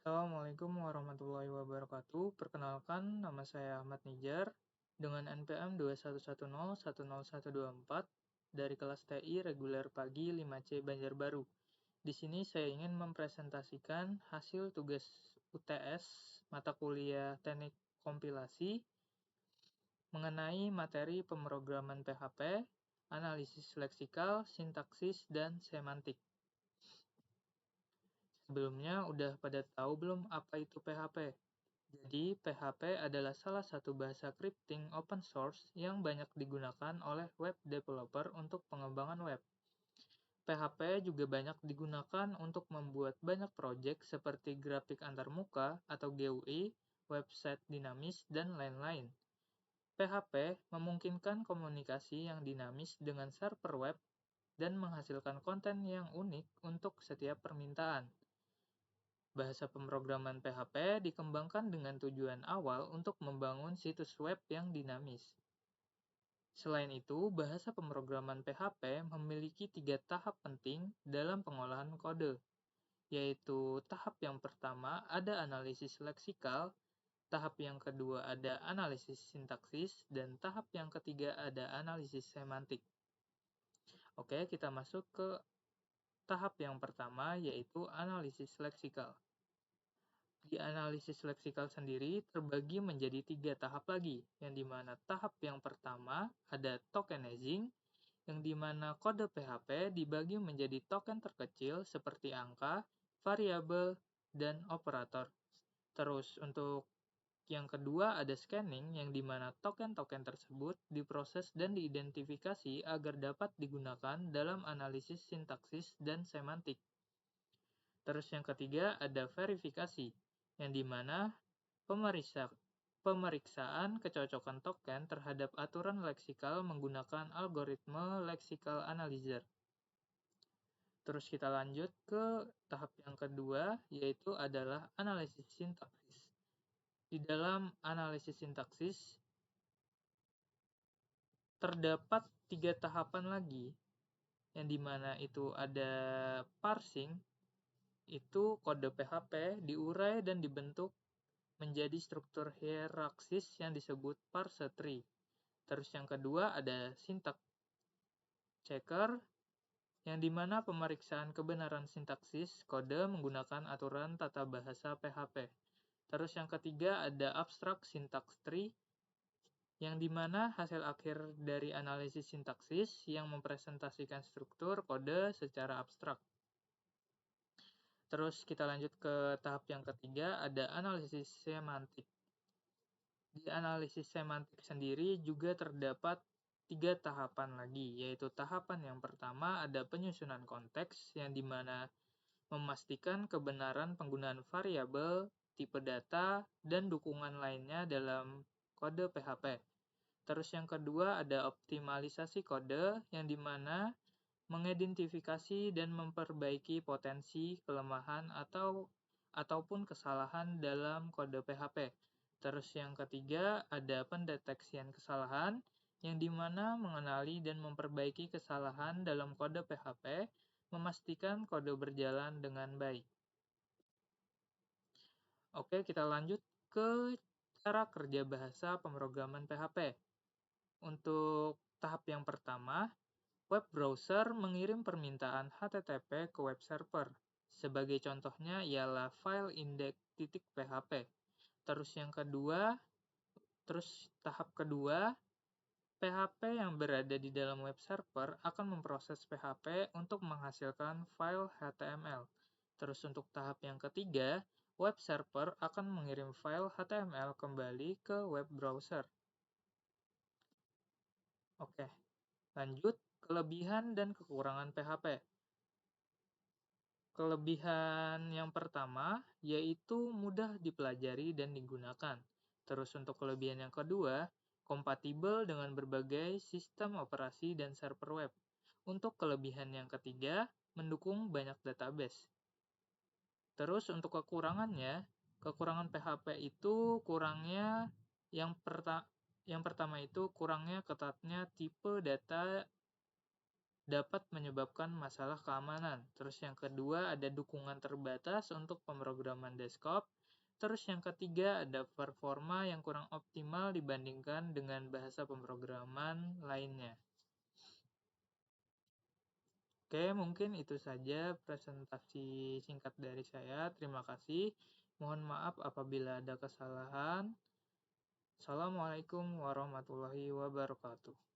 Assalamualaikum warahmatullahi wabarakatuh. Perkenalkan, nama saya Ahmad Nijar dengan NPM 211010124 dari kelas TI reguler pagi 5C Banjarbaru. Di sini saya ingin mempresentasikan hasil tugas UTS mata kuliah Teknik Kompilasi mengenai materi pemrograman PHP, analisis leksikal, sintaksis, dan semantik. Sebelumnya udah pada tahu belum apa itu PHP? Jadi, PHP adalah salah satu bahasa scripting open source yang banyak digunakan oleh web developer untuk pengembangan web. PHP juga banyak digunakan untuk membuat banyak proyek seperti grafik antarmuka atau GUI, website dinamis, dan lain-lain. PHP memungkinkan komunikasi yang dinamis dengan server web dan menghasilkan konten yang unik untuk setiap permintaan. Bahasa pemrograman PHP dikembangkan dengan tujuan awal untuk membangun situs web yang dinamis. Selain itu, bahasa pemrograman PHP memiliki 3 tahap penting dalam pengolahan kode, yaitu tahap yang pertama ada analisis leksikal, tahap yang kedua ada analisis sintaksis, dan tahap yang ketiga ada analisis semantik. Oke, kita masuk ke tahap yang pertama, yaitu analisis leksikal. Di analisis leksikal sendiri terbagi menjadi 3 tahap lagi, yang dimana tahap yang pertama ada tokenizing, yang dimana kode PHP dibagi menjadi token terkecil seperti angka, variabel, dan operator. Terus untuk yang kedua ada scanning, yang dimana token-token tersebut diproses dan diidentifikasi agar dapat digunakan dalam analisis sintaksis dan semantik. Terus yang ketiga ada verifikasi, yang dimana pemeriksaan kecocokan token terhadap aturan leksikal menggunakan algoritma lexical analyzer. Terus kita lanjut ke tahap yang kedua, yaitu adalah analisis sintaksis. Di dalam analisis sintaksis terdapat 3 tahapan lagi, yang dimana itu ada parsing, itu kode PHP diurai dan dibentuk menjadi struktur hierarkis yang disebut parse tree. Terus yang kedua ada syntax checker, yang dimana pemeriksaan kebenaran sintaksis kode menggunakan aturan tata bahasa PHP. Terus yang ketiga ada abstract syntax tree, yang dimana hasil akhir dari analisis sintaksis yang mempresentasikan struktur kode secara abstrak. Terus kita lanjut ke tahap yang ketiga, ada analisis semantik. Di analisis semantik sendiri juga terdapat 3 tahapan lagi, yaitu tahapan yang pertama ada penyusunan konteks, yang dimana memastikan kebenaran penggunaan variabel, tipe data, dan dukungan lainnya dalam kode PHP. Terus yang kedua ada optimalisasi kode, yang dimana mengidentifikasi dan memperbaiki potensi, kelemahan, ataupun kesalahan dalam kode PHP. Terus yang ketiga ada pendeteksian kesalahan, yang dimana mengenali dan memperbaiki kesalahan dalam kode PHP, memastikan kode berjalan dengan baik. Oke, kita lanjut ke cara kerja bahasa pemrograman PHP. Untuk tahap yang pertama, web browser mengirim permintaan HTTP ke web server. Sebagai contohnya ialah file index.php. Terus tahap kedua, PHP yang berada di dalam web server akan memproses PHP untuk menghasilkan file HTML. Terus untuk tahap yang ketiga, web server akan mengirim file HTML kembali ke web browser. Oke, lanjut kelebihan dan kekurangan PHP. Kelebihan yang pertama yaitu mudah dipelajari dan digunakan. Terus untuk kelebihan yang kedua, kompatibel dengan berbagai sistem operasi dan server web. Untuk kelebihan yang ketiga, mendukung banyak database. Terus untuk kekurangan PHP itu kurangnya yang pertama itu kurangnya ketatnya tipe data dapat menyebabkan masalah keamanan. Terus yang kedua ada dukungan terbatas untuk pemrograman desktop. Terus yang ketiga ada performa yang kurang optimal dibandingkan dengan bahasa pemrograman lainnya. Oke, mungkin itu saja presentasi singkat dari saya. Terima kasih. Mohon maaf apabila ada kesalahan. Assalamualaikum warahmatullahi wabarakatuh.